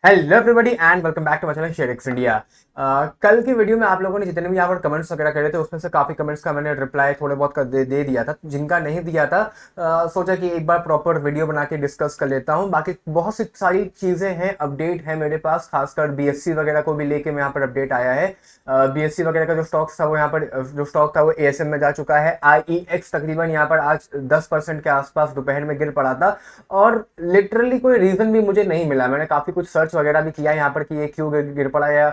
Hello everybody and welcome back to my channel ShareX India. कल की video में आप लोगों ने जितने भी यहाँ पर कमेंट्स वगैरह करे थे उसमें से काफ़ी कमेंट्स का मैंने रिप्लाई थोड़े बहुत दे दिया था। जिनका नहीं दिया था सोचा कि एक बार प्रॉपर वीडियो बना के डिस्कस कर लेता हूँ। बाकी बहुत सी सारी चीज़ें हैं, अपडेट है मेरे पास, खासकर बीएससी वगैरह को भी लेके मैं यहाँ पर अपडेट आया है। बीएससी वगैरह का जो स्टॉक था वो यहाँ पर जो स्टॉक था वो एएसएम में जा चुका है। आईईएक्स तकरीबन यहाँ पर आज 10% के आसपास दोपहर में गिर पड़ा था और लिटरली कोई रीजन भी मुझे नहीं मिला। मैंने काफी कुछ सर्च वगैरह भी किया यहाँ पर कि ये क्यों गिर पड़ा या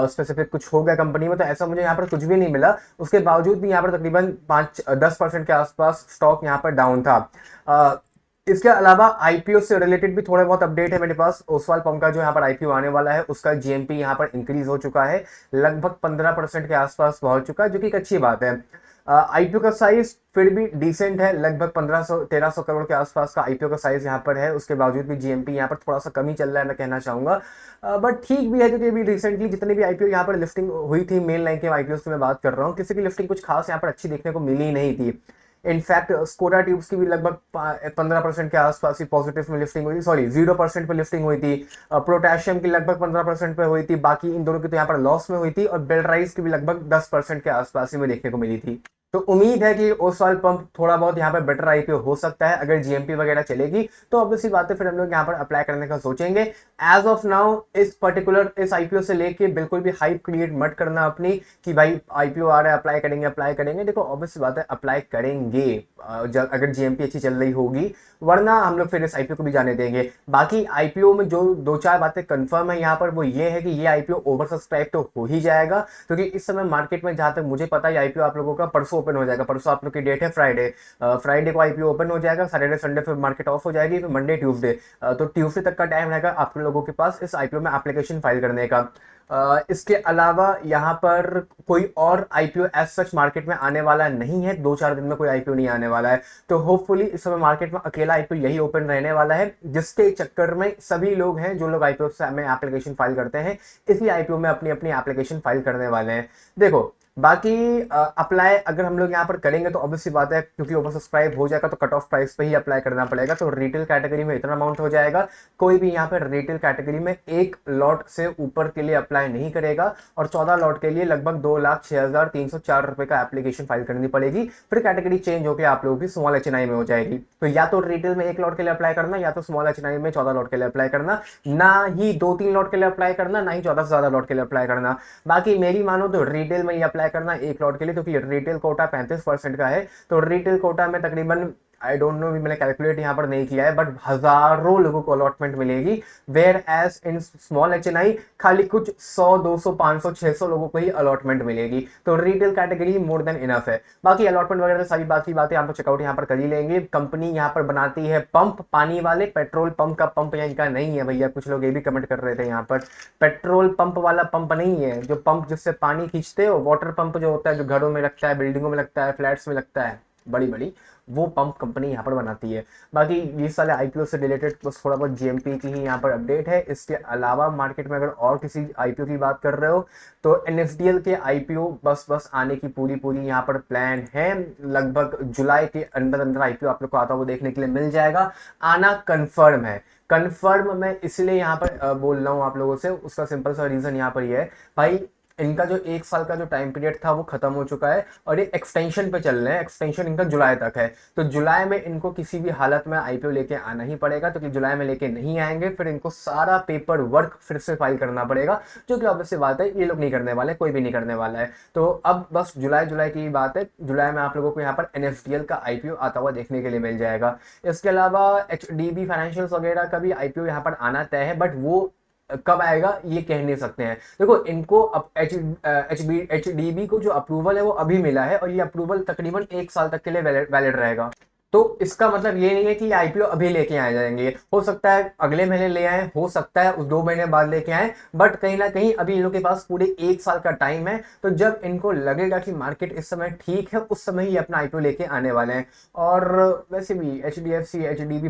स्पेसिफिक कुछ हो गया कंपनी में, तो ऐसा मुझे यहाँ पर कुछ भी नहीं मिला। उसके बावजूद भी यहाँ पर तकरीबन 5-10% के आसपास स्टॉक यहाँ पर डाउन था। इसके अलावा आईपीओ से रिलेटेड भी थोड़े बहुत अपडेट है मेरे पास। ओसवाल पंप का जो यहाँ पर आईपीओ आने वाला है उसका जीएमपी यहाँ पर इंक्रीज हो चुका है, लगभग 15% के आसपास पहुंच चुका है, जो कि एक अच्छी बात है। आईपीओ का साइज फिर भी डिसेंट है, लगभग 1500-1300 करोड़ के आसपास का आईपीओ का साइज यहाँ पर है। उसके बावजूद भी जीएमपी यहाँ पर थोड़ा सा कम ही चल रहा है, मैं कहना चाहूंगा। बट ठीक भी है क्योंकि अभी रिसेंटली जितने भी आईपीओ यहाँ पर लिस्टिंग हुई थी, मेन लाइन के आईपीओ की मैं बात कर रहा हूँ, किसी की लिस्टिंग कुछ खास यहाँ पर अच्छी देखने को मिली ही नहीं थी। इनफैक्ट स्कोडा ट्यूब्स की भी लगभग 15% के आसपास ही पॉजिटिव में लिफ्टिंग हुई थी, सॉरी 0% पे लिफ्टिंग हुई थी। पोटेशियम की लगभग 15% पे हुई थी, बाकी इन दोनों की तो यहाँ पर लॉस में हुई थी। और बेलराइस की भी लगभग 10% के आसपास ही में देखने को मिली थी। तो उम्मीद है कि ओसवाल पंप थोड़ा बहुत यहाँ पर बेटर आईपीओ हो सकता है। अगर जीएमपी वगैरह चलेगी तो ऑब्वियसली बात है, फिर हम लोग यहाँ पर अप्लाई करने का सोचेंगे। एज ऑफ नाउ इस आईपीओ से लेके बिल्कुल भी हाइप क्रिएट मत करना अपनी कि भाई आईपीओ आ रहा है अप्लाई करेंगे अप्लाई करेंगे। देखो ऑब्वियसली बात है, अप्लाई करेंगे अगर जीएमपी अच्छी चल रही होगी, वरना हम लोग फिर इस आईपीओ को भी जाने देंगे। बाकी आईपीओ में जो दो चार बातें कंफर्म है यहाँ पर वो ये है कि ये आईपीओ ओवर सब्सक्राइब तो हो ही जाएगा, क्योंकि इस समय मार्केट में जहां तक मुझे पता है आईपीओ आप लोगों का परसों ओपन हो जाएगा। परसों आप लोग की डेट है फ्राइडे, फ्राइडे को आईपीओ ओपन हो जाएगा। सैटरडे संडे फिर मार्केट ऑफ हो जाएगी, फिर मंडे ट्यूसडे, तो ट्यूसडे तक का टाइम रहेगा आप लोगों के पास इस आईपीओ में एप्लीकेशन फाइल करने का। इसके अलावा यहाँ पर कोई और आईपीओ एज सच मार्केट में आने वाला नहीं है, 2-4 दिन में कोई आईपीओ नहीं आने वाला है। तो होपफुली इस समय मार्केट में अकेला आईपीओ यही ओपन रहने वाला है, जिसके चक्कर में सभी लोग हैं जो लोग आईपीओ में एप्लीकेशन फाइल करते हैं, इसी आईपीओ में अपनी अपनी एप्लीकेशन फाइल करने वाले हैं। देखो बाकी अप्लाई अगर हम लोग यहाँ पर करेंगे तो ऑब्वियसली बात है, क्योंकि ओवर सब्सक्राइब हो जाएगा तो कट ऑफ प्राइस पे ही अप्लाई करना पड़ेगा। तो रिटेल कैटेगरी में इतना अमाउंट हो जाएगा, कोई भी यहाँ पर रिटेल कैटेगरी में एक लॉट से ऊपर के लिए अप्लाई नहीं करेगा। और 14 लॉट के लिए लगभग 2,06,304 रुपए का एप्लीकेशन फाइल करनी पड़ेगी। फिर कैटेगरी चेंज होकर आप लोगों की स्मॉल एचएनआई में हो जाएगी। तो या तो रिटेल में एक लॉट के लिए अप्लाई करना, या तो स्मॉल एचएनआई में 14 लॉट के लिए अप्लाई करना। ना ही 2-3 लॉट के लिए अप्लाई करना, ना ही 14 से ज्यादा लॉट के लिए अप्लाई करना। बाकी मेरी मानो तो रिटेल में ही अप्लाई करना एक लॉट के लिए, क्योंकि रिटेल कोटा 35% का है। तो रिटेल कोटा में तकरीबन आई डोंट नो, मैंने कैलकुलेट यहाँ पर नहीं किया है, बट हजारों लोगों को अलॉटमेंट मिलेगी। Whereas in small HNI खाली कुछ 100, 200, 500, 600 लोगों को ही अलॉटमेंट मिलेगी। तो retail category more than enough है। बाकी अलॉटमेंट वगैरह सारी बाकी बातें आप चेकआउट यहाँ पर कर ही लेंगे। कंपनी यहाँ पर बनाती है पंप, पानी वाले, पेट्रोल पंप का पंप यहाँ का नहीं है भैया। कुछ लोग ये भी कमेंट कर रहे थे यहाँ पर, पेट्रोल पंप वाला पंप नहीं है, जो पंप जिससे पानी खींचते हो, वाटर पंप जो होता है जो घरों में लगता है, बिल्डिंगों में लगता है, फ्लैट्स में लगता है, बड़ी बड़ी, वो पंप कंपनी यहाँ पर बनाती है। बाकी ये सारे आईपीओ से रिलेटेड बस थोड़ा बहुत जीएमपी की ही यहाँ पर अपडेट है। इसके अलावा मार्केट में अगर और किसी आईपीओ की बात कर रहे हो तो एनएसडीएल के आईपीओ बस आने की पूरी पूरी यहाँ पर प्लान है। लगभग जुलाई के अंदर अंदर आईपीओ आप लोग को आता हुआ देखने के लिए मिल जाएगा। आना कन्फर्म है। कन्फर्म मैं इसलिए यहाँ पर बोल रहा हूँ आप लोगों से, उसका सिंपल सा रीजन यहाँ पर यह है भाई, इनका जो 1 साल का जो टाइम पीरियड था वो खत्म हो चुका है और ये एक्सटेंशन पे चल रहे हैं। एक्सटेंशन इनका जुलाई तक है, तो जुलाई में इनको किसी भी हालत में आईपीओ लेके आना ही पड़ेगा। क्योंकि जुलाई में लेके नहीं आएंगे फिर इनको सारा पेपर वर्क फिर से फाइल करना पड़ेगा, जो कि ऑब्वियसली बात है ये लोग नहीं करने वाले, कोई भी नहीं करने वाला है। तो अब बस जुलाई जुलाई की बात है, जुलाई में आप लोगों को यहाँ पर एनएसडीएल का आईपीओ आता हुआ देखने के लिए मिल जाएगा। इसके अलावा एचडीबी फाइनेंशियल्स वगैरह का भी आईपीओ यहाँ पर आना तय है, बट वो कब आएगा ये कह नहीं सकते हैं। देखो इनको अब एचडीबी को जो अप्रूवल है वो अभी मिला है, और ये अप्रूवल तकरीबन 1 साल तक के लिए वैलिड रहेगा। तो इसका मतलब ये नहीं है कि आईपीओ अभी लेके आ जाएंगे, हो सकता है अगले महीने ले आए, हो सकता है उस 2 महीने बाद लेके आए, बट कहीं ना कहीं अभी इन लोगों के पास पूरे 1 साल का टाइम है। तो जब इनको लगेगा कि मार्केट इस समय ठीक है, उस समय ही अपना आईपीओ लेके आने वाले हैं। और वैसे भी एचडीएफसी एचडीबी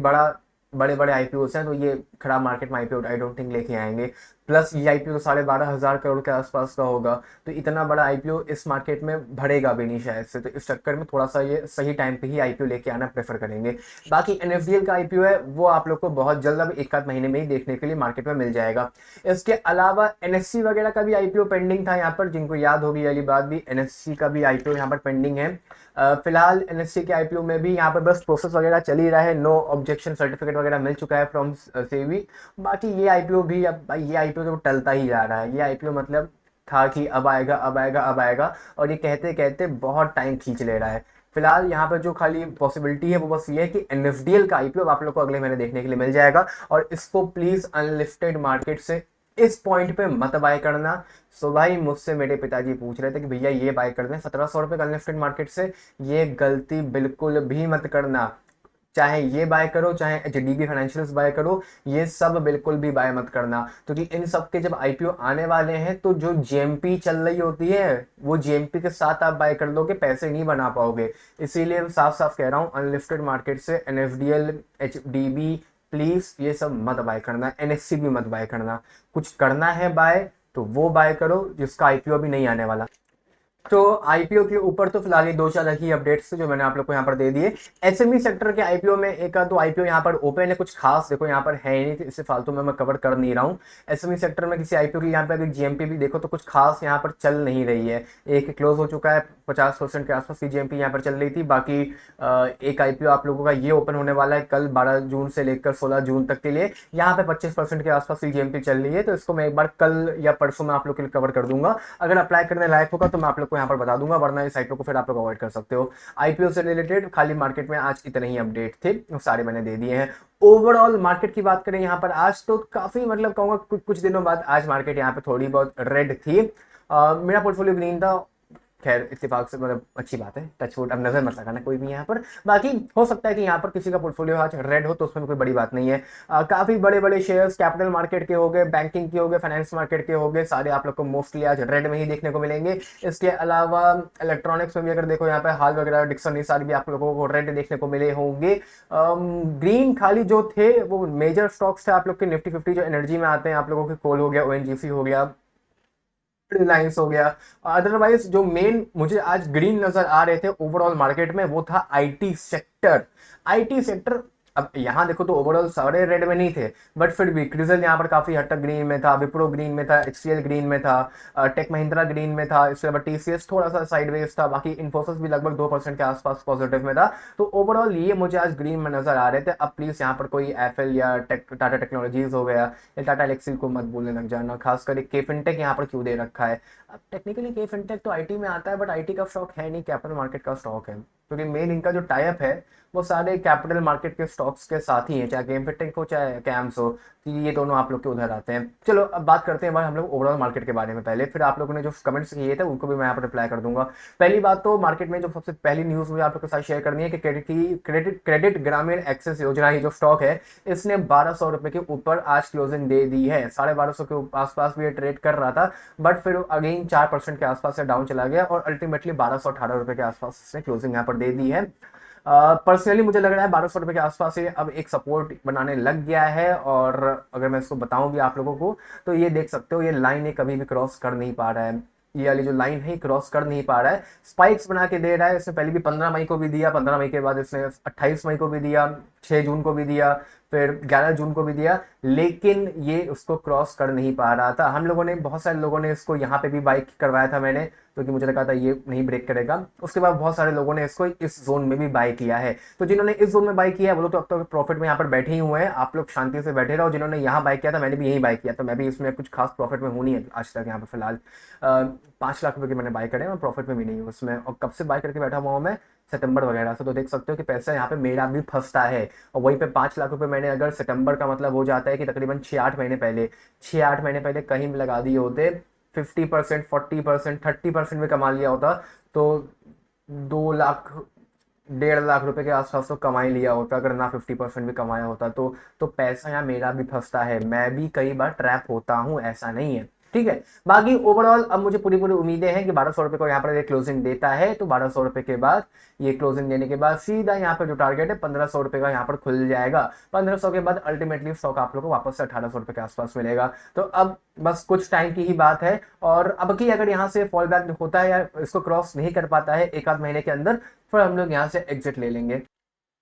बड़े बड़े आईपीओ हैं, तो ये खराब मार्केट में आईपीओ आई डोंट थिंक लेके आएंगे। प्लस ये आईपीओ तो 12,500 करोड़ के आसपास का होगा, तो इतना बड़ा आईपीओ इस मार्केट में भरेगा भी नहीं शायद से। तो इस चक्कर में थोड़ा सा ये सही टाइम पे ही आईपीओ लेके आना प्रेफर करेंगे। बाकी एनएसडीएल का आईपीओ है वो आप लोग को बहुत जल्द, अब एक आध महीने में ही देखने के लिए मार्केट में मिल जाएगा। इसके अलावा एनएससी वगैरह का भी आईपीओ पेंडिंग था यहाँ पर, जिनको याद होगी वाली बात भी, एनएससी का भी आईपीओ यहाँ पर पेंडिंग है। फिलहाल एनएससी के आईपीओ में भी यहाँ पर बस प्रोसेस वगैरह चल ही रहा है, नो ऑब्जेक्शन सर्टिफिकेट वगैरह मिल चुका है फ्रॉम सेबी। बाकी ये आईपीओ भी, अब ये आईपीओ तो टलता ही जा रहा है। ये आईपीओ मतलब था कि अब आएगा अब आएगा अब आएगा, और ये कहते कहते बहुत टाइम खींच ले रहा है। फिलहाल यहाँ पर जो खाली पॉसिबिलिटी है वो बस ये है कि एनएफडीएल का आईपीओ आप लोग को अगले महीने देखने के लिए मिल जाएगा, और इसको प्लीज अनलिस्टेड मार्केट से इस पॉइंट पे मत बाय करना। सो भाई मुझसे मेरे पिताजी पूछ रहे थे कि भैया ये बाय कर दें 1700 रुपये का अनलिस्टेड मार्केट से, ये गलती बिल्कुल भी मत करना। चाहे ये बाय करो चाहे एचडीबी फाइनेंशियल्स बाय करो, ये सब बिल्कुल भी बाय मत करना, क्योंकि इन सब के जब आईपीओ आने वाले हैं तो जो जीएमपी चल रही होती है वो जीएमपी के साथ आप बाय कर दोगे, पैसे नहीं बना पाओगे। इसीलिए साफ साफ कह रहा हूँ अनलिस्टेड मार्केट से एनएफडीएल एचडीबी प्लीज ये सब मत बाय करना, एनएससी भी मत बाय करना। कुछ करना है बाय तो वो बाय करो जिसका आईपीओ भी नहीं आने वाला। तो आईपीओ के ऊपर तो फिलहाल ये दो चार ही अपडेट्स थे जो मैंने आप लोग को यहाँ पर दे दिए। एसएमई सेक्टर के आईपीओ में एक दो आईपीओ यहाँ पर ओपन है, कुछ खास देखो यहाँ पर है ही नहीं, इससे फालतू में मैं कवर कर नहीं रहा हूँ। एसएमई सेक्टर में किसी आईपीओ की यहाँ पे अगर जीएमपी भी देखो तो कुछ खास यहाँ पर चल नहीं रही है। एक क्लोज हो चुका है 50% के आसपास की जीएमपी यहाँ पर चल रही थी। बाकी एक आईपीओ आप लोगों का ये ओपन होने वाला है कल 12 जून से लेकर 16 जून तक के लिए, यहाँ पे 25% के आसपास की जीएमपी चल रही है। तो इसको मैं एक बार कल या परसों में आप लोग के लिए कवर कर दूंगा, अगर अप्लाई करने लायक होगा तो मैं आप लोग को यहाँ पर बता दूंगा, वरना इस साइटों को फिर आप लोग अवॉइड कर सकते हो। आईपीओ से रिलेटेड खाली मार्केट में आज इतने ही अपडेट थे, वो सारे मैंने दे दिए हैं। ओवरऑल मार्केट की बात करें यहाँ पर आज तो काफी मतलब कहूंगा कुछ दिनों बाद आज मार्केट यहाँ पे थोड़ी बहुत रेड थी। मेरा पोर्टफोलियो ग्रीन था, खैर इत्तेफाक से मतलब अच्छी बात है, टच वुड, अब नजर मत लगाना कोई भी यहाँ पर। बाकी हो सकता है कि यहाँ पर किसी का पोर्टफोलियो आज रेड हो तो उसमें कोई बड़ी बात नहीं है। काफी बड़े बड़े शेयर्स कैपिटल मार्केट के हो गए, बैंकिंग के हो गए, फाइनेंस मार्केट के हो गए, सारे आप लोग को मोस्टली आज रेड में ही देखने को मिलेंगे। इसके अलावा इलेक्ट्रॉनिक्स में भी अगर देखो यहाँ पे हाल वगैरह डिक्सन ये सारे भी आप लोगों को रेड देखने को मिले होंगे। ग्रीन खाली जो थे वो मेजर स्टॉक्स थे आप लोग के निफ्टी 50 जो एनर्जी में आते हैं, आप लोगों के कोल हो गया, ओएनजीसी हो गया, रिलायंस हो गया। अदरवाइज जो मेन मुझे आज ग्रीन नजर आ रहे थे ओवरऑल मार्केट में वो था आईटी सेक्टर। आईटी सेक्टर अब यहाँ देखो तो ओवरऑल सारे रेड में नहीं थे, बट फिर भी क्रिजल यहाँ पर काफी हद तक ग्रीन में था, विप्रो ग्रीन में था, एचसीएल ग्रीन में था, टेक महिंद्रा ग्रीन में था, इसके अलावा टीसीएस थोड़ा सा साइडवेज था, बाकी इन्फोसिस भी लगभग 2% के आसपास पॉजिटिव में था। तो ओवरऑल ये मुझे आज ग्रीन में नजर आ रहे थे। अब प्लीज यहाँ पर कोई एफएल या टाटा टेक्नोलॉजीज हो गया या टाटा एलेक्सी को मत बोलने लग जाना, खासकर के फिनटेक यहाँ पर क्यों दे रखा है। अब टेक्निकली के फिनटेक तो आईटी में आता है, बट आईटी का स्टॉक है नहीं, कैपिटल मार्केट का स्टॉक है, क्योंकि मेन इनका जो टाइप है वो सारे कैपिटल मार्केट के स्टॉक्स के साथ ही है, चाहे गेम फिनटेक हो चाहे कैम्स हो, तो ये दोनों आप लोग के उधर आते हैं। चलो अब बात करते हैं भाई हम लोग ओवरऑल मार्केट के बारे में पहले, फिर आप लोगों ने जो कमेंट्स किए थे उनको भी मैं यहाँ पर रिप्लाई कर दूंगा। पहली बात तो मार्केट में जो सबसे पहली न्यूज मुझे आप लोग के साथ शेयर करनी है कि क्रेडिट ग्रामीण एक्सेस योजना ये जो स्टॉक है इसने 1200 रुपए के ऊपर आज क्लोजिंग दे दी है। 1250 के आसपास भी ये ट्रेड कर रहा था, बट फिर अगेन 4% के आसपास से डाउन चला गया और अल्टीमेटली 1218 रुपए के आसपास इसने क्लोजिंग यहाँ पर दे दी है। पर्सनली मुझे लग रहा है 1200 रुपए के आसपास ये अब एक सपोर्ट बनाने लग गया है, और अगर मैं इसको बताऊं भी आप लोगों को तो ये देख सकते हो ये लाइन ये कभी भी क्रॉस कर नहीं पा रहा है, ये वाली जो लाइन है क्रॉस कर नहीं पा रहा है, स्पाइक्स बना के दे रहा है। इसने पहले भी 15 मई को भी दिया, 15 मई के बाद इसने 28 मई को भी दिया, 6 जून को भी दिया, फिर 11 जून को भी दिया, लेकिन ये उसको क्रॉस कर नहीं पा रहा था। हम लोगों ने बहुत सारे लोगों ने इसको यहाँ पे भी बाइक करवाया था मैंने, क्योंकि मुझे लगा था ये नहीं ब्रेक करेगा। उसके बाद बहुत सारे लोगों ने इसको इस जोन में भी बाय किया है, तो जिन्होंने इस जोन में बाय किया है वो लोग तो अब तक प्रॉफिट में यहाँ पर बैठे ही हुए हैं। आप लोग शांति से बैठे रहो, जिन्होंने यहाँ बाय किया था मैंने भी यही बाय किया, तो मैं भी इसमें कुछ खास प्रॉफिट में हूँ नहीं आज तक। यहाँ पर फिलहाल 5 लाख रुपए के मैंने बाय करे, मैं प्रॉफिट में भी नहीं हूँ उसमें, और कब से बाय करके बैठा हुआ हूँ मैं, सितंबर वगैरह से। तो देख सकते हो कि पैसा यहाँ पे मेरा भी फंसता है, और वहीं पे 5 लाख रुपए मैंने अगर सितंबर का मतलब हो जाता है कि तकरीबन 6-8 महीने पहले 6-8 महीने पहले कहीं भी लगा दिए होते, 50%, 40%, 30% में कमा लिया होता, तो 2 लाख 1.5 लाख रुपए के आसपास तो कमा ही लिया होता, अगर ना 50% भी कमाया होता। तो पैसा यहाँ मेरा भी फंसता है, मैं भी कई बार ट्रैप होता हूँ, ऐसा नहीं है। ठीक है। बाकी ओवरऑल अब मुझे पूरी पूरी उम्मीदें हैं कि 1200 रुपये को यहाँ पर ये क्लोजिंग देता है, तो 1200 रुपये के बाद ये क्लोजिंग देने के बाद सीधा यहाँ पर जो टारगेट है 1500 रुपये का यहाँ पर खुल जाएगा। 1500 के बाद अल्टीमेटली स्टॉक आप लोग को वापस से 1800 रुपये के आसपास मिलेगा। तो अब बस कुछ टाइम की ही बात है, और अब की अगर यहाँ से फॉल बैक होता है या इसको क्रॉस नहीं कर पाता है एक आध महीने के अंदर, फिर हम लोग यहाँ से एग्जिट ले लेंगे।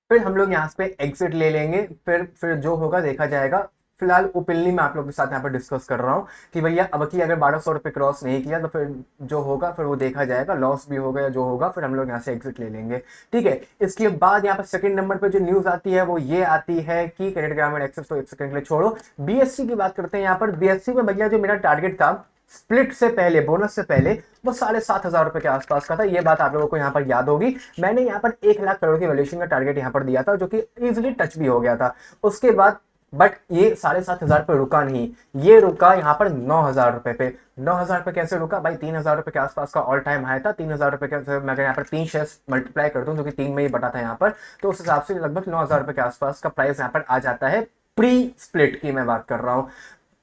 फिर हम लोग यहाँ पे एग्जिट ले लेंगे, फिर जो होगा देखा जाएगा। फिलहाल ओपनली मैं आप लोगों के साथ यहाँ पर डिस्कस कर रहा हूँ कि भैया अब की अगर 1200 रुपये क्रॉस नहीं किया तो फिर जो होगा फिर वो देखा जाएगा, लॉस भी होगा या जो होगा, फिर हम लोग यहाँ से एग्जिट ले लेंगे। ठीक है। इसके बाद यहाँ पर सेकंड नंबर पे जो न्यूज आती है वो ये आती है कि क्रेडिट ग्रामीण एक्सेस, तो एक सेकंड के लिए छोड़ो, बीएससी की बात करते हैं। यहाँ पर बीएससी में भैया जो मेरा टारगेट था स्प्लिट से पहले, बोनस से पहले, वो 7,500 रुपए के आसपास का था। ये बात आप लोगों को यहाँ पर याद होगी। मैंने यहाँ पर 1 लाख करोड़ की वैल्यूएशन का टारगेट यहाँ पर दिया था, जो कि इजीली टच भी हो गया था। उसके बाद बट ये 7,500 पे रुका नहीं, ये रुका यहाँ पर 9,000 रुपए पे। 9,000 पे कैसे रुका भाई? 3,000 रुपए के आसपास का ऑल टाइम हाई था। 3,000 रुपए के मैं अगर यहाँ पर 3 शेयर्स मल्टीप्लाई कर दूं, जो कि 3 में ही बटा था यहाँ पर, तो उस हिसाब से लगभग 9,000 रुपए के आसपास का प्राइस यहाँ पर आ जाता है। प्री स्प्लिट की मैं बात कर रहा हूँ।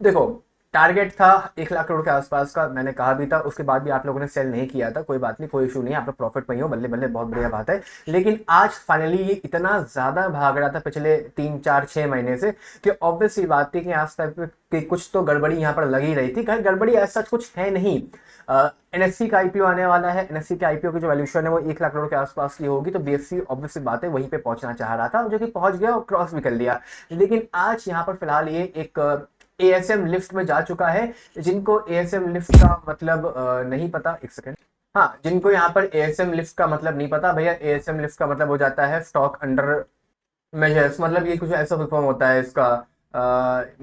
देखो, टारगेट था 1 लाख करोड़ के आसपास का, मैंने कहा भी था, उसके बाद भी आप लोगों ने सेल नहीं किया था, कोई बात नहीं, कोई इशू नहीं, आप लोग प्रॉफिट में ही हो, बल्ले बल्ले, बहुत बढ़िया बात है। लेकिन आज फाइनली ये इतना ज्यादा भाग रहा था पिछले 3 4 6 महीने से कि ऑब्वियस सी बात थी कि आज तक कि कुछ तो गड़बड़ी यहाँ पर लगी रही थी। कहीं गड़बड़ी ऐसा कुछ है नहीं। एनएससी का आईपीओ आने वाला है, एनएससी के आईपीओ की जो वैल्यूएशन है वो 1 लाख करोड़ के आसपास की होगी, तो बीएससी ऑब्वियस सी बात है वहीं पे पहुंचना चाह रहा था, जो कि पहुंच गया और क्रॉस भी कर लिया। लेकिन आज यहाँ पर फिलहाल ये एक एएसएम लिस्ट में जा चुका है। जिनको एएसएम लिस्ट का मतलब नहीं पता, एक सेकंड, हाँ, जिनको यहाँ पर एएसएम लिस्ट का मतलब नहीं पता भैया, एएसएम लिस्ट का मतलब हो जाता है स्टॉक अंडर मेजर्स, मतलब ये कुछ ऐसा फॉर्म होता है इसका।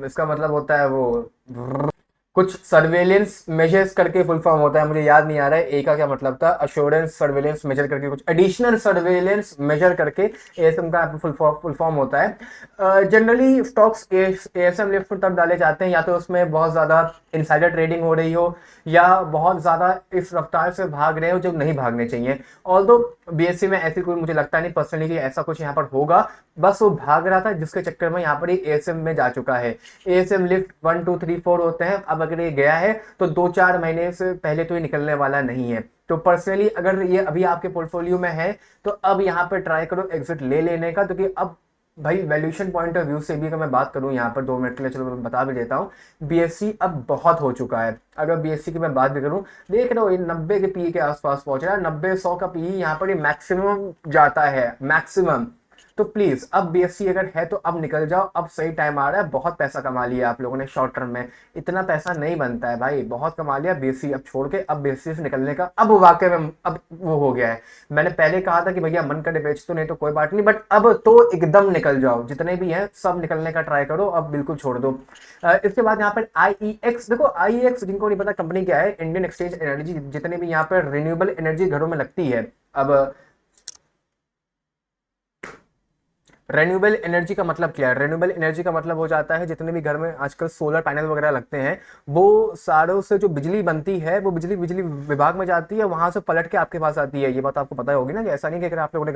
इसका मतलब होता है वो कुछ सर्वेलेंस मेजर्स करके फुल फॉर्म होता है, मुझे याद नहीं आ रहा है ए का क्या मतलब था। अश्योरेंस सर्वेलेंस मेजर करके, कुछ एडिशनल सर्वेलेंस मेजर करके एएसएम का फुल फॉर्म होता है। जनरली स्टॉक्स एएसएम लिस्ट पर तब डाले जाते हैं या तो उसमें बहुत ज़्यादा इनसाइडर ट्रेडिंग हो रही हो, या बहुत ज़्यादा इस रफ्तार से भाग रहे हो जो नहीं भागने चाहिए। ऑल्दो बीएससी में ऐसी कोई मुझे लगता नहीं पर्सनली कि ऐसा कुछ यहाँ पर होगा, बस वो भाग रहा था जिसके चक्कर में यहाँ पर ही एएसएम में जा चुका है। एएसएम लिफ्ट 1 2 3 4 होते हैं, अब अगर ये गया है तो 2 4 महीने से पहले तो ये निकलने वाला नहीं है। तो पर्सनली अगर ये अभी आपके पोर्टफोलियो में है तो अब यहाँ पर ट्राई करो एग्जिट ले लेने का, क्योंकि अब भाई वैल्यूएशन पॉइंट ऑफ व्यू से भी अगर मैं बात करूं यहाँ पर 2 मिनट के लिए, चलो मैं बता भी देता हूँ, बीएससी अब बहुत हो चुका है। अगर बीएससी की मैं बात भी करूं, देख रहे हो ये 90 के पीई के आसपास पहुंच रहा है, 90 100 का पीई यहाँ पर ये मैक्सिमम जाता है, मैक्सिमम। तो प्लीज अब बीएससी अगर है तो अब निकल जाओ, अब सही टाइम आ रहा है। बहुत पैसा कमा लिया आप लोगों ने शॉर्ट टर्म में, इतना पैसा नहीं बनता है भाई, बहुत कमा लिया बीएससी अब छोड़ के। अब बीएससी से निकलने का अब वाकई में अब वो हो गया है। मैंने पहले कहा था कि भैया मन करे बेच तो, नहीं तो कोई बात नहीं, बट अब तो एकदम निकल जाओ, जितने भी हैं सब निकलने का ट्राई करो, अब बिल्कुल छोड़ दो। इसके बाद यहाँ पर आईईएक्स, देखो आईईएक्स जिनको नहीं पता कंपनी क्या है, इंडियन एक्सचेंज एनर्जी, जितने भी यहाँ पर रिन्यूएबल एनर्जी घरों में लगती है। अब रेन्यूएबल एनर्जी का मतलब क्या है? रेन्यूएबल एनर्जी का मतलब हो जाता है जितने भी घर में आजकल सोलर पैनल वगैरह लगते हैं, वो सारों से जो बिजली बनती है वो बिजली बिजली विभाग में जाती है, वहां से पलट के आपके पास आती है। ये बात आपको पता होगी ना, कि ऐसा नहीं कि अगर आप लोगों ने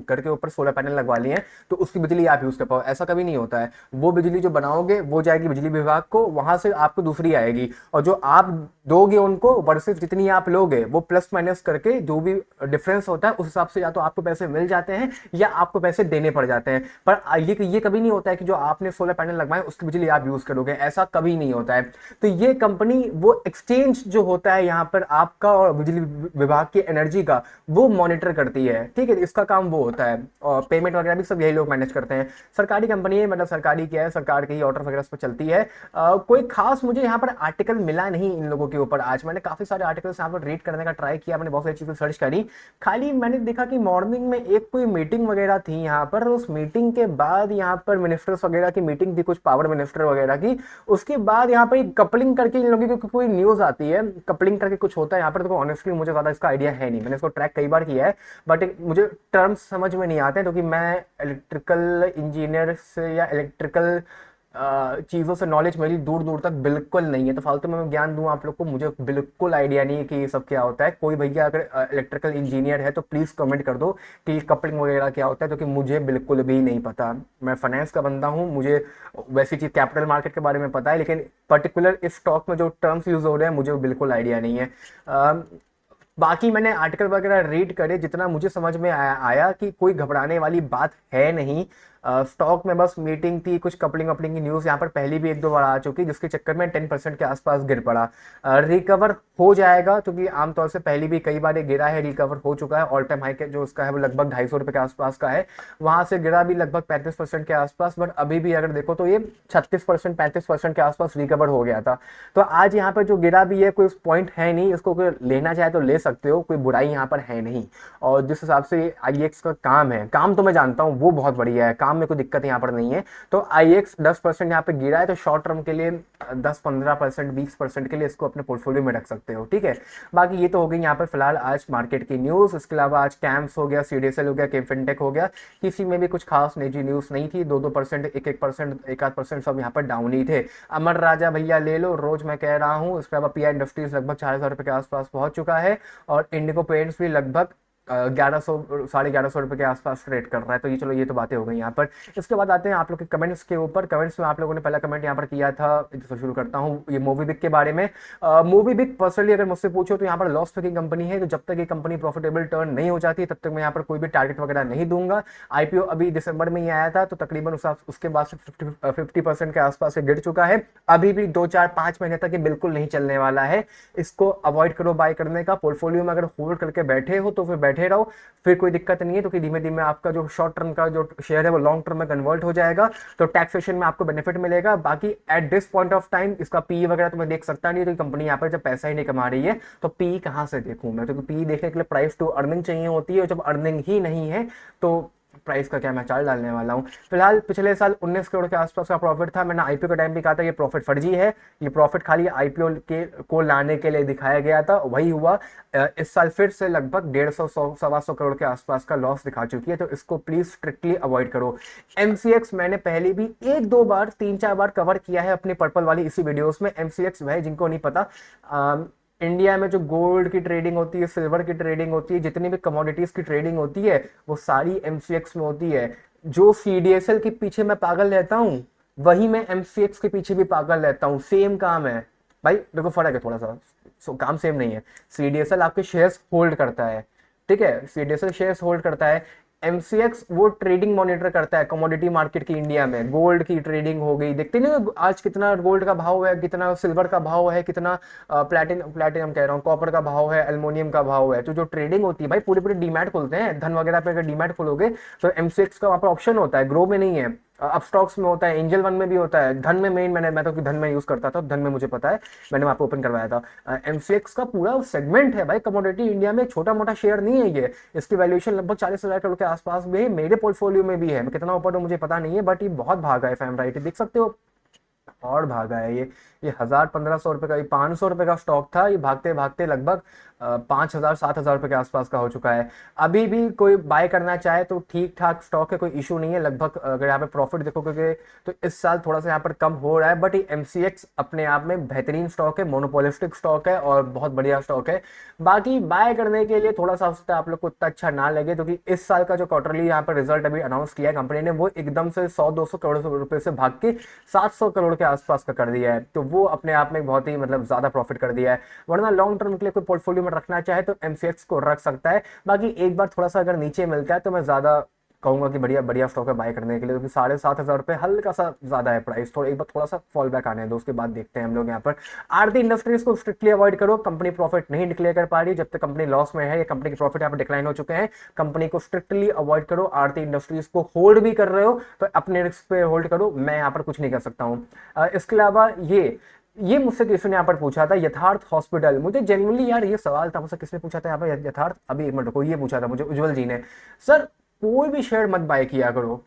घर के ऊपर सोलर पैनल लगवा लिए हैं तो उसकी बिजली आप यूज कर पाओ, ऐसा कभी नहीं होता है। वो बिजली जो बनाओगे वो जाएगी बिजली विभाग को, वहां से आपको दूसरी आएगी, और जो आप दोगे उनको वर्सेस जितनी आप लोगे वो प्लस माइनस करके जो भी डिफरेंस होता है उस हिसाब से या तो आपको पैसे मिल जाते हैं या आपको पैसे देने पड़ जाते हैं। पर ये कभी नहीं होता है कि जो आपने सोलर पैनल लगवाए उसकी बिजली आप यूज करोगे, ऐसा कभी नहीं होता है। तो ये कंपनी वो एक्सचेंज जो होता है यहाँ पर आपका और बिजली विभाग की एनर्जी का, वो मॉनिटर करती है। ठीक है, इसका काम वो होता है, और पेमेंट वगैरह भी सब यही लोग मैनेज करते हैं। सरकारी कंपनी है, मतलब सरकारी क्या है, सरकार के ही ऑर्डर वगैरह पर चलती है। कोई खास मुझे यहाँ पर आर्टिकल मिला नहीं इन लोगों के ऊपर। आज मैंने काफी सारे आर्टिकल्स यहाँ पर रीड करने का ट्राई किया, मैंने बहुत सारी चीजें सर्च करी, खाली मैंने देखा कि मॉर्निंग में एक कोई मीटिंग वगैरह थी यहाँ पर, उस मीटिंग के बाद यहाँ पर मिनिस्टर्स वगैरह की मीटिंग थी, कुछ पावर मिनिस्टर वगैरह की। उसके बाद यहाँ पर कपलिंग करके इन लोगों की कोई न्यूज आती है, कपलिंग करके कुछ होता है यहाँ पर। तो ऑनेस्टली मुझे ज्यादा इसका आइडिया है नहीं, मैंने इसको ट्रैक कई बार किया है बट मुझे टर्म्स समझ में नहीं आते हैं, क्योंकि मैं इलेक्ट्रिकल इंजीनियर से या इलेक्ट्रिकल चीज़ों से नॉलेज मेरी दूर दूर तक बिल्कुल नहीं है, तो फालतू में मैं ज्ञान दूं आप लोग को, मुझे बिल्कुल आइडिया नहीं है कि ये सब क्या होता है। कोई भैया अगर इलेक्ट्रिकल इंजीनियर है तो प्लीज़ कमेंट कर दो कि कपलिंग वगैरह क्या होता है, क्योंकि मुझे बिल्कुल भी नहीं पता। मैं फाइनेंस का बंदा हूँ, मुझे वैसी चीज़ कैपिटल मार्केट के बारे में पता है, लेकिन पर्टिकुलर इस स्टॉक में जो टर्म्स यूज़ हो रहे हैं मुझे बिल्कुल आइडिया नहीं है। बाकी मैंने आर्टिकल वगैरह रीड करे, जितना मुझे समझ में आया कि कोई घबराने वाली बात है नहीं। स्टॉक में बस मीटिंग थी, कुछ कपलिंग वपलिंग की न्यूज़ यहाँ पर पहले भी एक दो बार आ चुकी, जिसके चक्कर में 10% के आसपास गिर पड़ा। रिकवर हो जाएगा, क्योंकि आमतौर से पहले भी कई बार ये गिरा है, रिकवर हो चुका है। ऑल टाइम हाई के जो उसका है वो लगभग 250 रुपये के आसपास का है, वहां से गिरा भी लगभग 35% के आसपास, बट अभी भी अगर देखो तो ये 36% 35% के आसपास रिकवर हो गया था। तो आज यहाँ पर जो गिरा भी है, कोई पॉइंट है नहीं, इसको कोई लेना चाहे तो ले सकते हो, कोई बुराई यहाँ पर है नहीं। और जिस हिसाब से आईएक्स का काम है, काम तो मैं जानता हूँ वो बहुत बढ़िया है, काम में कोई दिक्कत यहाँ पर नहीं है। तो आईएक्स 10% यहाँ पे गिरा है, तो शॉर्ट टर्म के लिए 10-15% 20% के लिए इसको अपने पोर्टफोलियो में रख सकते हो, ठीक है। बाकी ये तो हो गई यहाँ पर फिलहाल आज मार्केट की न्यूज़। इसके अलावा आज कैम्स हो गया, सीडीएसएल हो गया, के फिनटेक हो गया, किसी में भी कुछ खास निजी न्यूज़ नहीं थी। 2-2%, 1-1%, 1-8% सब यहाँ पर डाउन ही थे। अमर राजा भैया ले लो, रोज मैं कह रहा हूँ। इसके अलावा पीआई इंडस्ट्रीज लगभग 4,000 रुपये के आसपास पहुंच चुका है, और इंडिगो पेंट्स भी लगभग 1100 1,150 रुपये के आसपास ट्रेड कर रहा है। तो ये चलो, ये तो बातें हो गई यहाँ पर। इसके बाद आते हैं आप लोग के कमेंट्स के ऊपर। कमेंट्स में आप लोगों ने पहला कमेंट यहाँ पर किया था, तो शुरू करता हूँ ये मूवी बिक के बारे में। मूवी बिक पर्सनली अगर मुझसे पूछो तो यहाँ पर लॉस मेकिंग कंपनी है, तो जब तक ये कंपनी प्रॉफिटेबल टर्न नहीं हो जाती तब तक मैं यहाँ पर कोई भी टारगेट वगैरह नहीं दूंगा। आईपीओ अभी दिसंबर में ही आया था, तो तकरीबन उसके बाद से 50% के आसपास गिर चुका है। अभी भी 2-4-5 महीने तक ये बिल्कुल नहीं चलने वाला है। इसको अवॉइड करो बाय करने का। पोर्टफोलियो में अगर होल्ड करके बैठे हो तो फिर बैठे रहो, फिर कोई दिक्कत नहीं है, क्योंकि धीमे धीमे आपका जो शॉर्ट टर्म का जो शेयर है वो लॉन्ग टर्म में कन्वर्ट हो जाएगा, तो टैक्सेशन में आपको बेनिफिट मिलेगा। बाकी at this point of time इसका पी वगैरह तो मैं देख सकता नहीं, तो कंपनी यहाँ पर जब पैसा ही नहीं कमा रही है तो पी कहाँ से देखूं मैं, तो पी देखने के लिए प्राइस टू अर्निंग चाहिए होती है, और जब अर्निंग ही नहीं है तो प्राइस का क्या मैं चाल डालने वाला हूँ। फिलहाल पिछले साल 19 करोड़ के आसपास का प्रॉफिट था। मैंने आईपीओ के टाइम भी कहा था ये प्रॉफिट फर्जी है, ये प्रॉफिट खाली आईपीओ के को लाने के लिए दिखाया गया था, वही हुआ। इस साल फिर से लगभग 150-125 करोड़ के आसपास का लॉस दिखा चुकी है, तो इसको प्लीज स्ट्रिक्टली अवॉइड करो। एमसीएक्स मैंने पहले भी 1-2 बार 3-4 बार कवर किया है अपने पर्पल वाली इसी वीडियोस में। एमसीएक्स वह जिनको नहीं पता, इंडिया में जो गोल्ड की ट्रेडिंग होती है, सिल्वर की ट्रेडिंग होती है, जितनी भी कमोडिटीज की ट्रेडिंग होती है वो सारी एमसीएक्स में होती है। जो सीडीएसएल के पीछे मैं पागल रहता हूँ, वही मैं एमसीएक्स के पीछे भी पागल रहता हूँ। सेम काम है भाई, देखो फर्क है थोड़ा सा, काम सेम नहीं है। सीडीएसएल आपके शेयर्स होल्ड करता है, ठीक है, सीडीएसएल शेयर्स होल्ड करता है। एमसीएक्स वो ट्रेडिंग मॉनिटर करता है कमोडिटी मार्केट की। इंडिया में गोल्ड की ट्रेडिंग हो गई, देखते नहीं आज कितना गोल्ड का भाव है, कितना सिल्वर का भाव है, कितना प्लेटिनम कह रहा हूँ, कॉपर का भाव है, एल्युमिनियम का भाव है। तो जो ट्रेडिंग होती है भाई, पूरे पूरे डीमैट खोलते हैं, धन वगैरह पे अगर डीमैट खोलोगे तो एमसीएक्स का वहाँ पर ऑप्शन होता है, ग्रो में नहीं है, अब स्टॉक्स में होता है, एंजल वन में भी होता है, धन में मेन मैं तो धन में यूज करता था, धन में मुझे पता है, मैंने वहां पे ओपन करवाया था। एमसीएक्स का पूरा सेगमेंट है भाई कमोडिटी। इंडिया में छोटा मोटा शेयर नहीं है ये, इसकी वैल्यूएशन लगभग 40,000 करोड़ के आसपास भी है, मेरे पोर्टफोलियो में भी है। मैं कितना ऊपर हूँ मुझे पता नहीं है, बट ये बहुत भागा है, इफ आई एम राइट, देख सकते हो, और भागा है ये 1,000-1,500 रुपए का, ये 500 रुपए का स्टॉक था, ये भागते भागते लगभग 5,000-7,000 रुपए के आसपास का हो चुका है। अभी भी कोई बाय करना चाहे तो ठीक ठाक स्टॉक है, कोई इशू नहीं है। लगभग अगर यहाँ पे प्रॉफिट देखोगे तो इस साल थोड़ा सा यहाँ पर कम हो रहा है, बट ये एमसीएक्स अपने आप में बेहतरीन स्टॉक है, मोनोपोलिस्टिक स्टॉक है और बहुत बढ़िया स्टॉक है। बाकी बाय करने के लिए थोड़ा सा उससे आप लोग को उतना अच्छा ना लगे, क्योंकि इस साल का जो क्वार्टरली यहाँ पर रिजल्ट अभी अनाउंस किया है कंपनी ने, वो एकदम से 100-200 करोड़ रुपए से भाग के 700 करोड़ के आसपास का कर दिया है, तो वो अपने आप में बहुत ही मतलब ज्यादा प्रॉफिट कर दिया है। वरना लॉन्ग टर्म के लिए कोई पोर्टफोलियो में रखना चाहे तो एमसीएक्स को रख सकता है। बाकी एक बार थोड़ा सा अगर नीचे मिलता है तो मैं ज्यादा कहूंगा कि बढ़िया बढ़िया स्टॉक है बाय करने के लिए, क्योंकि 7,500 रुपए हल्का सा ज्यादा है प्राइस, थोड़ा एक बार थोड़ा सा फॉल बैक आने दो, उसके बाद देखते हैं हम लोग यहाँ पर। आरती इंडस्ट्रीज को स्ट्रिक्टली अवॉइड करो, कंपनी प्रॉफिट नहीं डिक्लेयर कर पा रही, जब तक कंपनी लॉस में है या कंपनी के प्रॉफिट यहाँ पर डिक्लाइन हो चुके हैं, कंपनी को स्ट्रिक्टली अवॉइड करो। आरती इंडस्ट्रीज को होल्ड भी कर रहे हो तो अपने रिस्क पे होल्ड करो, मैं यहाँ पर कुछ नहीं कर सकता हूँ। इसके अलावा ये मुझसे किसी ने यहाँ पर पूछा था यथार्थ हॉस्पिटल, मुझे जेन्युइनली यार ये सवाल था मुझसे, किसने पूछा था यहाँ पर यथार्थ, अभी एक मिनट रुको, ये पूछा था मुझे उज्जवल जी ने, सर कोई भी शेयर मत बाय किया करो,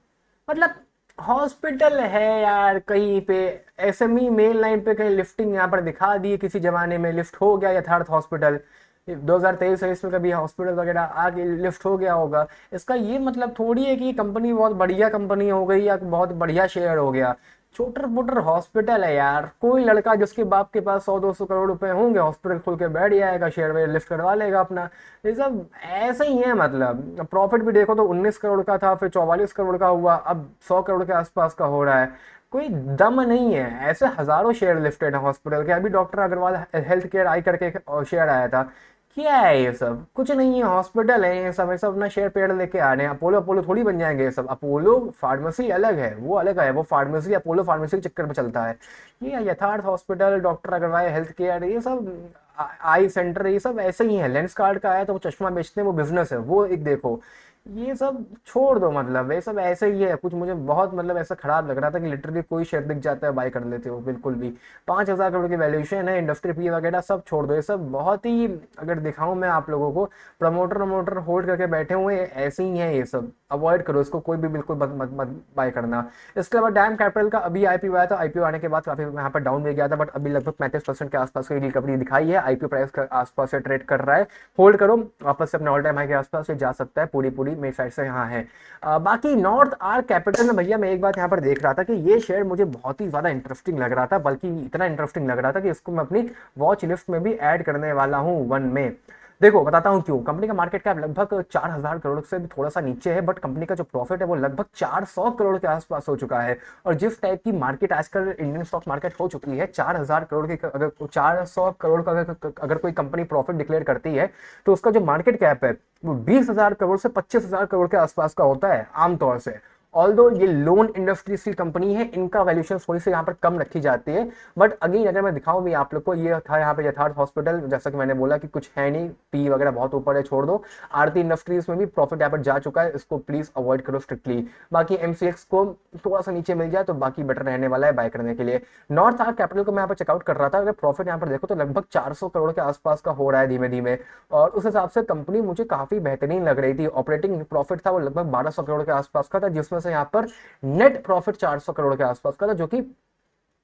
मतलब हॉस्पिटल है यार कहीं पे, एसएमई मेन लाइन पे कहीं लिफ्टिंग यहाँ पर दिखा दी, किसी जमाने में लिफ्ट हो गया यथार्थ हॉस्पिटल, 2023 में कभी हॉस्पिटल वगैरह आगे लिफ्ट हो गया होगा, इसका ये मतलब थोड़ी है कि कंपनी बहुत बढ़िया कंपनी हो गई या बहुत बढ़िया शेयर हो गया। छोटर मोटर हॉस्पिटल है यार, कोई लड़का जिसके बाप के पास 100-200 करोड़ रुपए होंगे हॉस्पिटल खोल के बैठ जाएगा, शेयर में लिफ्ट करवा लेगा अपना। ये सब ऐसे ही है, मतलब प्रॉफिट भी देखो तो 19 करोड़ का था, फिर 44 करोड़ का हुआ, अब 100 करोड़ के आसपास का हो रहा है। कोई दम नहीं है, ऐसे हजारों शेयर लिफ्टेड है हॉस्पिटल के। अभी डॉक्टर अग्रवाल हेल्थ केयर आई करके एक शेयर आया था। क्या है ये सब? कुछ नहीं है, हॉस्पिटल है ये सब अपना शेयर पेड़ लेके आ रहे हैं। अपोलो अपोलो थोड़ी बन जाएंगे ये सब। अपोलो फार्मेसी अलग है, वो अलग है, वो फार्मेसी अपोलो फार्मेसी के चक्कर में चलता है। ये Yatharth hospital, doctor Agarwal health care, ये सब आई सेंटर, ये सब ऐसे ही है। लेंस कार्ड का है तो वो चश्मा बेचते हैं, वो बिजनेस है, वो एक देखो। ये सब छोड़ दो, मतलब ये सब ऐसे ही है कुछ। मुझे बहुत मतलब ऐसा खराब लग रहा था कि लिटरली कोई शेयर दिख जाता है बाय कर लेते हो बिल्कुल भी। 5,000 करोड़ की वैल्यूएशन है, इंडस्ट्री पी वगैरह सब छोड़ दो। ये सब बहुत ही, अगर दिखाऊं मैं आप लोगों को, प्रमोटर प्रमोटर होल्ड करके बैठे हुए ऐसे ही है। ये सब अवॉइड करो, इसको कोई भी बिल्कुल मत मत मत बाय करना। इसके अलावा डैम कैपिटल का अभी आईपीओ आया था, आईपीओ आने के बाद काफी यहाँ पर डाउन भी गया था, बट अभी लगभग 35% के आसपास की रिकवरी दिखाई है। आईपीओ प्राइस के आसपास से ट्रेड कर रहा है, होल्ड करो, वापस से अपने ऑल टाइम हाई के आसपास से जा सकता है। पूरी पूरी मेरी साइड से यहाँ है। बाकी नॉर्थ आर कैपिटल में भैया मैं एक बात यहाँ पर देख रहा था कि ये शेयर मुझे बहुत ही ज्यादा इंटरेस्टिंग लग रहा था, बल्कि इतना इंटरेस्टिंग लग रहा था कि इसको मैं अपनी वॉच लिस्ट में भी ऐड करने वाला हूँ वन में। देखो बताता हूँ क्यों। कंपनी का मार्केट कैप लगभग 4,000 करोड़ से भी थोड़ा सा नीचे है, बट कंपनी का जो प्रॉफिट है वो लगभग 400 करोड़ के आसपास हो चुका है। और जिस टाइप की मार्केट आजकल इंडियन स्टॉक मार्केट हो चुकी है, 4,000 करोड़ की अगर 400 करोड़ का अगर कोई कंपनी प्रॉफिट डिक्लेयर करती है तो उसका जो मार्केट कैप है वो 20,000 करोड़ से 25,000 करोड़ के आसपास का होता है आमतौर से। ऑल्दो ये लोन इंडस्ट्रीज की कंपनी है, इनका वैल्यूएशन थोड़ी सी यहाँ पर कम रखी जाती है। बट अगेन अगर मैं दिखाऊं भी आप लोग को, ये था यहाँ पे यथार्थ हॉस्पिटल, जैसा कि मैंने बोला कि कुछ है नहीं, पी वगैरह बहुत ऊपर है, छोड़ दो। आरती इंडस्ट्रीज में भी प्रॉफिट यहाँ पर जा चुका है, इसको प्लीज अवॉइड करो स्ट्रिक्टली। बाकी एमसीएक्स को थोड़ा सा नीचे मिल जाए तो बाकी बेटर रहने वाला है बाय करने के लिए। नॉर्थ आर कैपिटल को मैं यहाँ पर चेकआउट कर रहा था, अगर प्रॉफिट यहाँ पर देखो तो लगभग 400 करोड़ के आसपास का हो रहा है धीमे धीमे। और उस हिसाब से कंपनी मुझे काफी बेहतरीन लग रही थी। ऑपरेटिंग प्रॉफिट था वो लगभग 1,200 करोड़ के आसपास का था, जिसमें से यहाँ पर नेट प्रॉफिट 400 करोड़ के आसपास का था, जो कि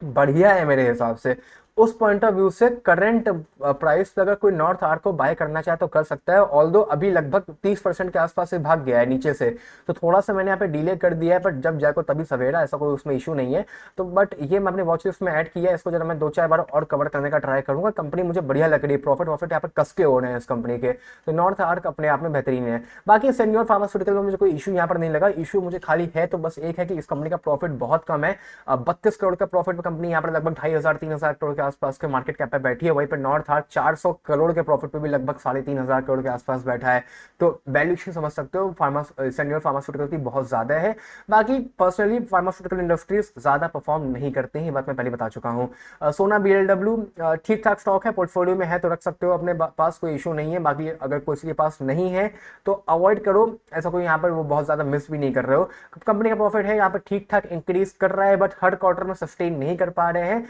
बढ़िया है मेरे हिसाब से। उस पॉइंट ऑफ व्यू से करंट प्राइस पे अगर कोई नॉर्थ आर को बाय करना चाहे तो कर सकता है। ऑल्दो अभी लगभग 30% के आसपास से भाग गया है नीचे से, तो थोड़ा सा मैंने यहाँ पे डिले कर दिया है, बट जब जाए को तभी सवेरा, ऐसा कोई उसमें इशू नहीं है। तो बट ये मैं अपने वॉच लिस्ट में ऐड किया है, इसको जरा मैं 2-4 बार और कवर करने का ट्राई करूंगा। कंपनी मुझे बढ़िया लग रही है, प्रॉफिट वॉफिट यहाँ पे कसके हो रहे हैं इस कंपनी के। तो नॉर्थ आर्क अपने आप में बेहतरीन है। बाकी सेन्योर फार्मास्यूटिकल में मुझे कोई इशू यहाँ पर नहीं लगा। इशू मुझे खाली है तो बस एक है कि इस कंपनी का प्रॉफिट बहुत कम है। 32 करोड़ का प्रॉफिट कंपनी यहाँ पर लगभग 2,500-3,000 करोड़ के आसपास के मार्केट कैप पे बैठी है। वहीं पर नॉर्थ आर्क 400 करोड़ के प्रॉफिट पे भी लगभग 3,500 करोड़ के आसपास बैठा है। तो वैल्यूएशन समझ सकते हो सेन्योर फार्मास्यूटिकल की बहुत ज्यादा है। बाकी पर्सनली फार्मास्यूटिकल इंडस्ट्रीज ज्यादा परफॉर्म नहीं करते हैं, ये बात मैं पहले बता चुका हूँ। सोना बीएलडब्ल्यू ठीक ठाक स्टॉक है, पोर्टफोलियो में है तो रख सकते हो अपने पास, कोई इशू नहीं है। बाकी अगर किसी के पास नहीं है तो अवॉइड करो, ऐसा कोई यहाँ पर वो बहुत ज्यादा मिस भी नहीं कर रहे हो। कंपनी का प्रॉफिट है यहाँ पर ठीक ठाक इंक्रीज कर रहा है, बट हर क्वार्टर में सस्टेन नहीं कर पा रहे हैं।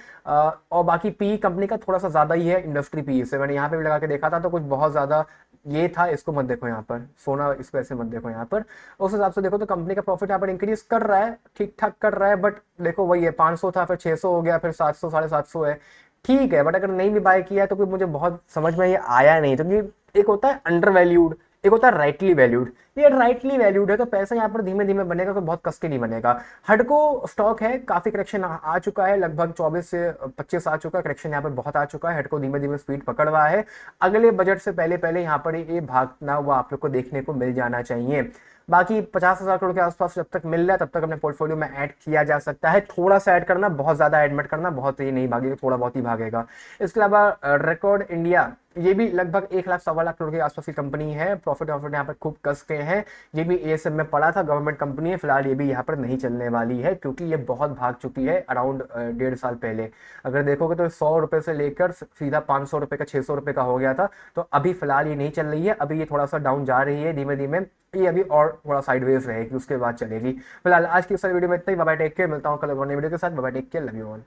और बाकी पी कंपनी का थोड़ा सा ज्यादा ही है इंडस्ट्री पी से। मैंने यहाँ पे भी लगा के देखा था तो कुछ बहुत ज्यादा ये था। इसको मत देखो यहाँ पर, सोना इसको ऐसे मत देखो यहाँ पर। उस हिसाब से देखो तो कंपनी का प्रॉफिट यहाँ पर इंक्रीज कर रहा है, ठीक ठाक कर रहा है। बट देखो वही है, 500 था, फिर 600 हो गया, फिर 700, 750 है, ठीक है। बट अगर नहीं भी बाय किया है तो कोई मुझे बहुत समझ में ये आया नहीं। तो एक होता है अंडर वैल्यूड, एक होता है राइटली वैल्यूड। ये राइटली वैल्यूड है तो पैसा यहाँ पर धीमे धीमे बनेगा, तो बहुत कस के नहीं बनेगा। हडको स्टॉक है, काफी करेक्शन आ चुका है, लगभग 24 से 25 आ चुका है करेक्शन, यहाँ पर बहुत आ चुका है। हडको धीमे धीमे स्पीड पकड़ रहा है, अगले बजट से पहले पहले यहाँ पर ये भागना हुआ आप लोग को देखने को मिल जाना चाहिए। बाकी 50,000 करोड़ के आसपास जब तक मिल रहा है तब तक अपने पोर्टफोलियो में ऐड किया जा सकता है। थोड़ा सा ऐड करना, बहुत ज्यादा ऐड मत करना, बहुत ही नहीं भागेगा, थोड़ा बहुत ही भागेगा। इसके अलावा रिकॉर्ड इंडिया, ये भी लगभग 1,00,000-1,15,00,000 करोड़ के आसपास की कंपनी है। प्रॉफिट यहाँ पर खूब कस के हैं। ये भी एएसएम में पड़ा था, गवर्नमेंट कंपनी है। फिलहाल ये भी यहाँ पर नहीं चलने वाली है क्योंकि ये बहुत भाग चुकी है अराउंड 1.5 साल पहले। अगर देखोगे तो 100 रुपए से लेकर सीधा 500 रुपए का, 600 रुपए का हो गया था। तो अभी फिलहाल ये नहीं चल रही है, अभी ये थोड़ा सा डाउन जा रही है धीमे धीमे। ये अभी और थोड़ा साइडवेज रहेगी, उसके बाद चलेगी। फिलहाल आज की इस वीडियो में इतना ही। बाय बाय, टेक केयर, मिलता हूँ कल नई वीडियो के साथ। Bye bye, take care, love you all.